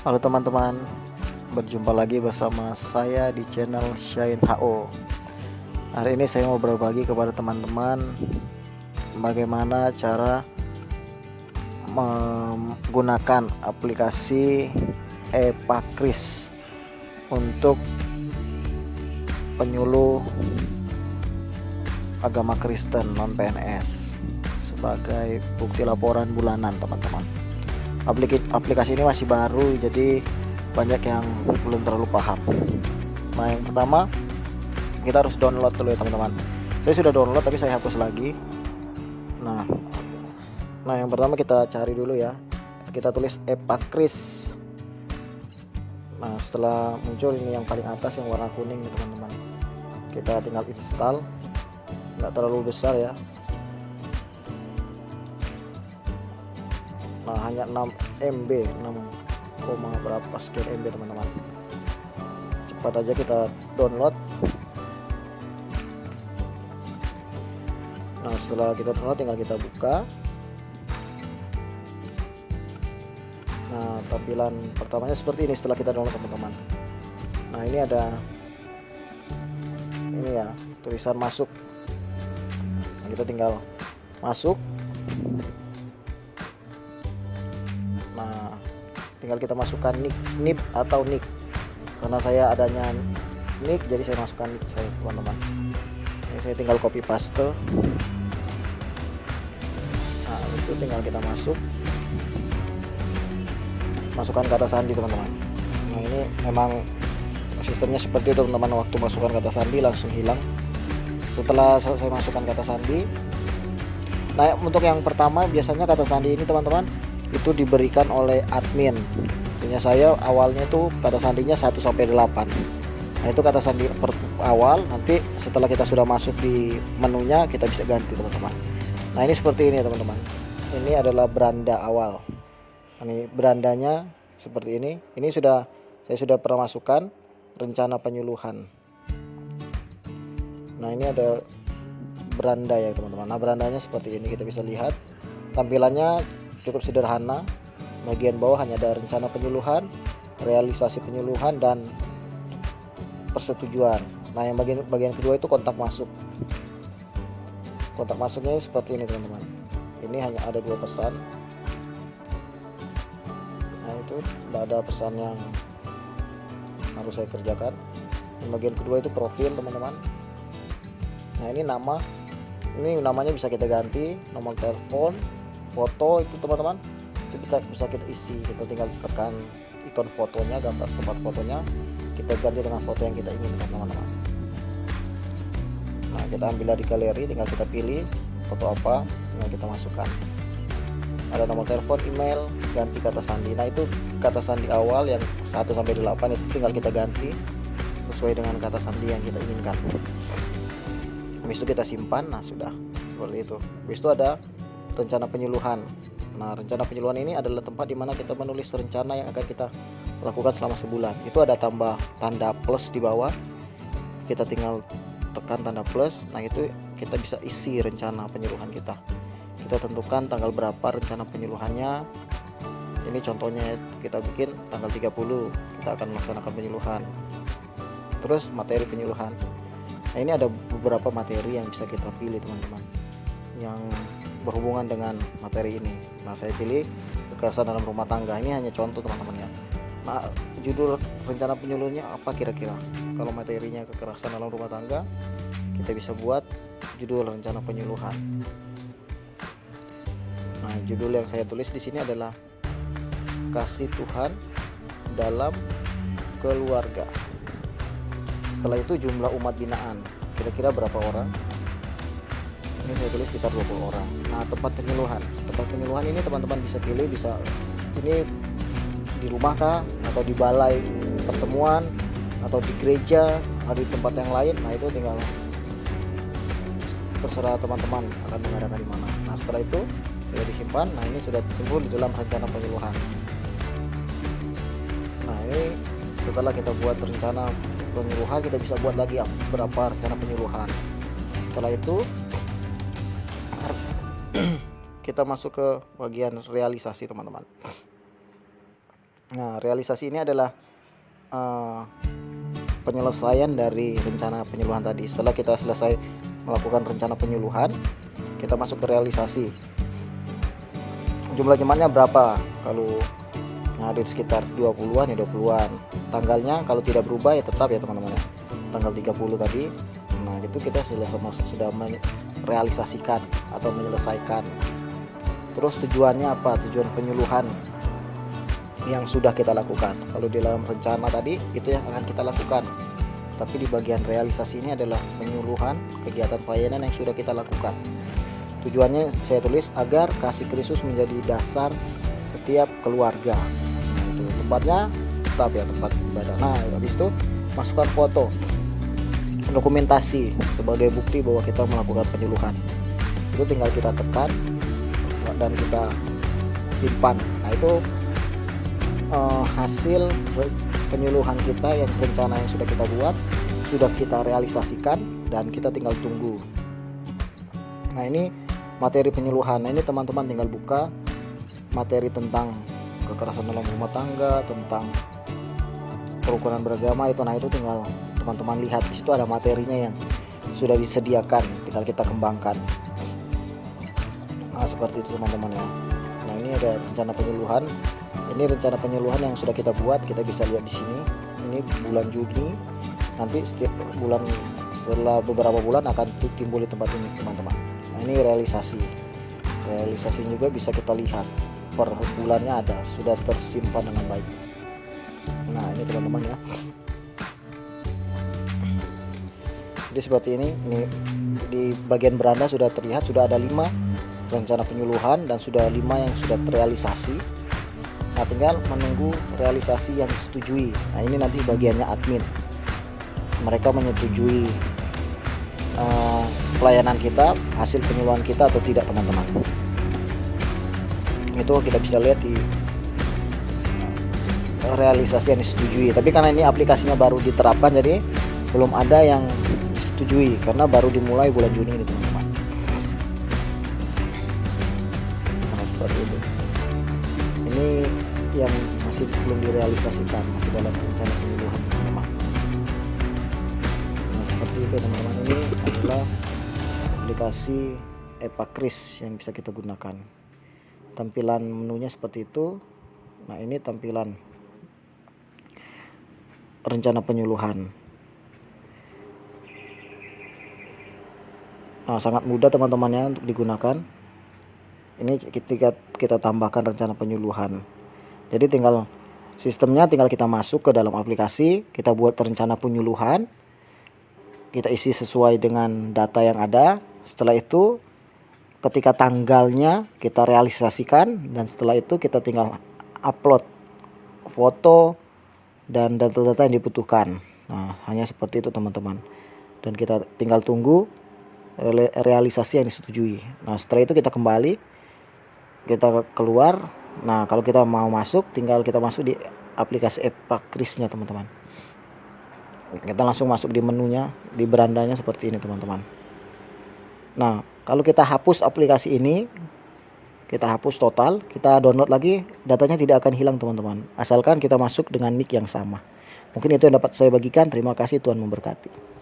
Halo teman-teman, berjumpa lagi bersama saya di channel Shine HO. Hari ini saya mau berbagi kepada teman-teman bagaimana cara menggunakan aplikasi Epakris untuk penyuluh agama Kristen non-PNS sebagai bukti laporan bulanan, teman-teman. Aplikasi ini masih baru, jadi banyak yang belum terlalu paham. Nah, yang pertama kita harus download dulu ya teman-teman. Saya sudah download tapi saya hapus lagi. Nah yang pertama kita cari dulu ya. Kita tulis Epakris. Nah, setelah muncul ini yang paling atas yang warna kuning nih teman-teman. Kita tinggal install. Nggak terlalu besar ya. Nah, hanya 6 MB, 6, berapa sekian MB teman-teman. Cepat aja kita download. Nah, setelah kita download tinggal kita buka. Nah, tampilan pertamanya seperti ini setelah kita download teman-teman. Nah, ini ada ini ya, tulisan masuk. Nah, kita tinggal masuk. Nah, tinggal kita masukkan NIP atau NIK. Karena saya adanya NIK, jadi saya masukkan NIK saya, teman-teman. Ini saya tinggal copy paste. Nah, itu tinggal kita masukkan kata sandi, teman-teman. Nah, ini memang sistemnya seperti itu, teman-teman. Waktu masukkan kata sandi langsung hilang. Setelah saya masukkan kata sandi, nah untuk yang pertama biasanya kata sandi ini teman-teman itu diberikan oleh admin. Punya saya awalnya tuh kata sandinya 1 sampai 8. Nah, itu kata sandi awal. Nanti setelah kita sudah masuk di menunya kita bisa ganti, teman-teman. Nah, ini seperti ini ya teman-teman. Ini adalah beranda awal. Ini berandanya seperti ini. Ini saya sudah pernah masukkan rencana penyuluhan. Nah, ini ada beranda ya teman-teman. Nah, berandanya seperti ini, kita bisa lihat tampilannya cukup sederhana. Bagian bawah hanya ada rencana penyuluhan, realisasi penyuluhan, dan persetujuan. Nah, yang bagian kedua itu kontak masuk. Kontak masuknya seperti ini teman-teman. Ini hanya ada 2 pesan. Nah, itu tidak ada pesan yang harus saya kerjakan. Yang bagian kedua itu profil, teman-teman. Nah, ini nama. Ini namanya bisa kita ganti, nomor telepon, foto itu teman-teman. Itu bisa kita isi. Kita tinggal tekan ikon fotonya, gambar tempat fotonya, kita ganti dengan foto yang kita inginkan, teman-teman. Nah, kita ambil dari galeri, tinggal kita pilih foto apa yang kita masukkan. Ada nomor telepon, email, ganti kata sandi. Nah, itu kata sandi awal yang 1 sampai 8 itu tinggal kita ganti sesuai dengan kata sandi yang kita inginkan. Habis itu kita simpan. Nah, sudah seperti itu. Habis itu ada rencana penyuluhan. Nah, rencana penyuluhan ini adalah tempat di mana kita menulis rencana yang akan kita lakukan selama sebulan. Itu ada tambah tanda plus di bawah. Kita tinggal tekan tanda plus. Nah, itu kita bisa isi rencana penyuluhan kita. Kita tentukan tanggal berapa rencana penyuluhannya. Ini contohnya kita bikin tanggal 30 kita akan melaksanakan penyuluhan. Terus materi penyuluhan. Nah, ini ada beberapa materi yang bisa kita pilih, teman-teman, yang berhubungan dengan materi ini. Nah, saya pilih kekerasan dalam rumah tangga. Ini hanya contoh, teman-teman ya. Nah, judul rencana penyuluhnya apa kira-kira? Kalau materinya kekerasan dalam rumah tangga, kita bisa buat judul rencana penyuluhan. Nah, judul yang saya tulis di sini adalah kasih Tuhan dalam keluarga. Setelah itu jumlah umat binaan, kira-kira berapa orang? Ini saya tulis sekitar 20 orang. Nah, tempat penyuluhan ini teman-teman bisa pilih, bisa ini di rumah kah, atau di balai pertemuan, atau di gereja, atau di tempat yang lain. Nah, itu tinggal terserah teman-teman akan mengadakan di mana. Nah, setelah itu sudah disimpan. Nah, ini sudah terkumpul di dalam rencana penyuluhan. Nah, ini setelah kita buat rencana penyuluhan, kita bisa buat lagi berapa rencana penyuluhan. Setelah itu kita masuk ke bagian realisasi, teman-teman. Nah, realisasi ini adalah uh, penyelesaian dari rencana penyuluhan tadi. Setelah kita selesai melakukan rencana penyuluhan, kita masuk ke realisasi. Jumlah jemaatnya berapa? Kalau hadir sekitar 20-an ya 20-an. Tanggalnya kalau tidak berubah ya tetap ya teman-teman, tanggal 30 tadi. Nah itu kita sudah merealisasikan atau menyelesaikan. Terus tujuannya apa? Tujuan penyuluhan yang sudah kita lakukan. Kalau di dalam rencana tadi itu yang akan kita lakukan, tapi di bagian realisasi ini adalah penyuluhan kegiatan pelayanan yang sudah kita lakukan. Tujuannya saya tulis agar kasih Kristus menjadi dasar setiap keluarga. Nah, itu tempatnya tetap ya tempat ibadah. Nah habis itu masukkan foto dokumentasi sebagai bukti bahwa kita melakukan penyuluhan. Itu tinggal kita tekan dan kita simpan. Nah itu hasil penyuluhan kita yang rencana yang sudah kita buat, sudah kita realisasikan dan kita tinggal tunggu. Nah ini materi penyuluhan. Nah ini teman-teman tinggal buka materi tentang kekerasan dalam rumah tangga, tentang kerukunan beragama itu. Nah itu tinggal teman-teman lihat, di situ ada materinya yang sudah disediakan, tinggal kita kembangkan. Nah seperti itu teman-teman ya. Nah ini ada rencana penyuluhan. Ini rencana penyuluhan yang sudah kita buat, kita bisa lihat di sini. Ini bulan Juni. Nanti setiap bulan, setelah beberapa bulan akan timbul di tempat ini teman-teman. Nah ini realisasi. Realisasi juga bisa kita lihat per bulannya ada, sudah tersimpan dengan baik. Nah ini teman-teman ya. Jadi seperti ini di bagian beranda sudah terlihat, sudah ada 5 rencana penyuluhan dan sudah 5 yang sudah terrealisasi. Nah tinggal menunggu realisasi yang disetujui. Nah ini nanti bagiannya admin, mereka menyetujui pelayanan kita, hasil penyuluhan kita atau tidak teman-teman. Itu kita bisa lihat di realisasi yang disetujui. Tapi karena ini aplikasinya baru diterapkan, jadi belum ada yang disetujui karena baru dimulai bulan Juni ini teman-teman. Nah, seperti itu. Ini yang masih belum direalisasikan, masih dalam rencana penyuluhan teman-teman. Nah seperti itu teman-teman. Ini adalah aplikasi Epakris yang bisa kita gunakan. Tampilan menunya seperti itu. Nah ini tampilan rencana penyuluhan. Nah, sangat mudah teman-temannya untuk digunakan. Ini ketika kita tambahkan rencana penyuluhan, jadi tinggal sistemnya, tinggal kita masuk ke dalam aplikasi, kita buat rencana penyuluhan, kita isi sesuai dengan data yang ada. Setelah itu ketika tanggalnya kita realisasikan, dan setelah itu kita tinggal upload foto dan data-data yang dibutuhkan. Nah hanya seperti itu teman-teman, dan kita tinggal tunggu realisasi yang disetujui. Nah setelah itu kita kembali, kita keluar. Nah kalau kita mau masuk, tinggal kita masuk di aplikasi Epakrisnya teman-teman. Kita langsung masuk di menunya, di berandanya seperti ini teman-teman. Nah kalau kita hapus aplikasi ini, kita hapus total, kita download lagi, datanya tidak akan hilang teman-teman, asalkan kita masuk dengan nick yang sama. Mungkin itu yang dapat saya bagikan. Terima kasih, Tuhan memberkati.